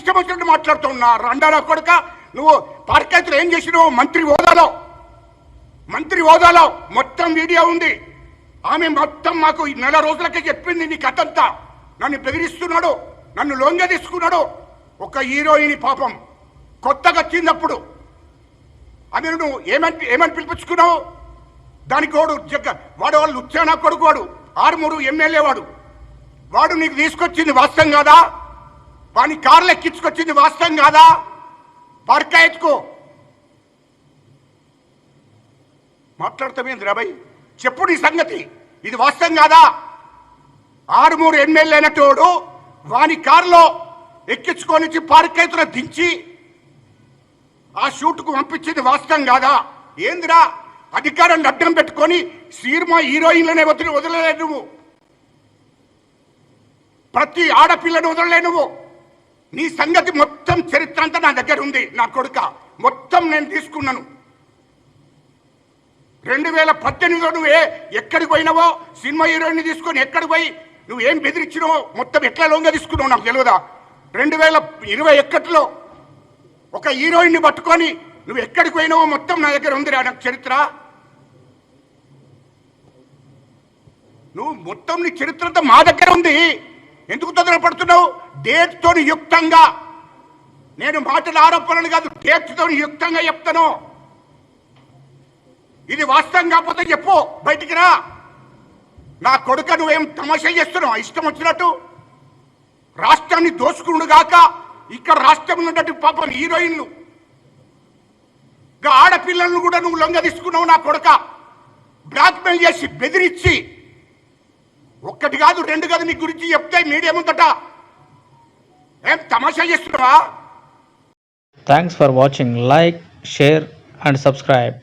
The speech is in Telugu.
ఇష్టం వచ్చినట్టు మాట్లాడుతున్నా. రండారా కొడుక, నువ్వు పార్కైతులు ఏం చేసినావు? మంత్రి హోదాలో మొత్తం వీడియో ఉంది. ఆమె మొత్తం మాకు 4 రోజులకే చెప్పింది నీ కథంతా. నన్ను బెదిరిస్తున్నాడు, నన్ను లొంగ తీసుకున్నాడు. ఒక హీరోయిన్ పాపం కొత్తగా వచ్చినప్పుడు ఆమె నువ్వు ఏమని పిలిపించుకున్నావు? దానికి వాడు వాళ్ళు ఉచ్చానా కొడుకు, వాడు ఆరుమూరు ఎమ్మెల్యే, వాడు నీకు తీసుకొచ్చింది వాస్తవం కాదా? వాని కార్లు ఎక్కించుకొచ్చింది వాస్తవం కాదా? పార్కా ఎత్తుకో మాట్లాడతామేంది రాబాయ్? చెప్పు నీ సంగతి. ఇది వాస్తవం కాదా? ఆరుమూరు ఎమ్మెల్యే అయినటోడు వాని కారులో ఎక్కించుకొని పార్కైతులో దించి ఆ షూట్కు పంపించింది వాస్తవం కాదా? ఏందిరా అధికారాన్ని అడ్డం పెట్టుకొని సినిమా హీరోయిన్లనే వదలలే నువ్వు. ప్రతి ఆడపిల్లను వదలలే నువ్వు. నీ సంగతి మొత్తం చరిత్ర అంతా నా దగ్గర ఉంది. నా కొడుక మొత్తం నేను తీసుకున్నాను. 2018లో నువ్వు ఎక్కడికి పోయినావో, సినిమా హీరోయిన్ తీసుకొని ఎక్కడికి పోయి నువ్వేం బెదిరించినావో మొత్తం ఎట్లా లొంగ తీసుకున్నావు నాకు తెలియదా? 2021లో ఒక హీరోయిన్ని పట్టుకొని నువ్వు ఎక్కడికి పోయినావో మొత్తం నా దగ్గర ఉందిరా నాకు చరిత్ర. నువ్వు మొత్తం నీ చరిత్ర అంతా మా దగ్గర ఉంది. ఎందుకు తొందరపడుతున్నావు? డేట్తో యుక్తంగా, నేను మాటల ఆరోపణలు కాదు, డేట్తో యుక్తంగా చెప్తాను. ఇది వాస్తవం కాకపోతే చెప్పు, బయటికి రా. నా కొడుక నువ్వేం తమాషా చేస్తున్నావు ఇష్టం వచ్చినట్టు? రాష్ట్రాన్ని దోసుకుడు గాక ఇక్కడ రాష్ట్రంలో ఉన్నట్టు పాపం హీరోయిన్లు ఆడపిల్లలను కూడా నువ్వు లొంగ తీసుకున్నావు. నా కొడుక బ్లాక్మెయిల్ చేసి బెదిరించి, ఒక్కటి కాదు 2 కాదు నీ గురించి చెప్తే మీడియా ముందట ఏం తమాషా చేస్తున్నావా? Thanks for watching. Like, share and subscribe.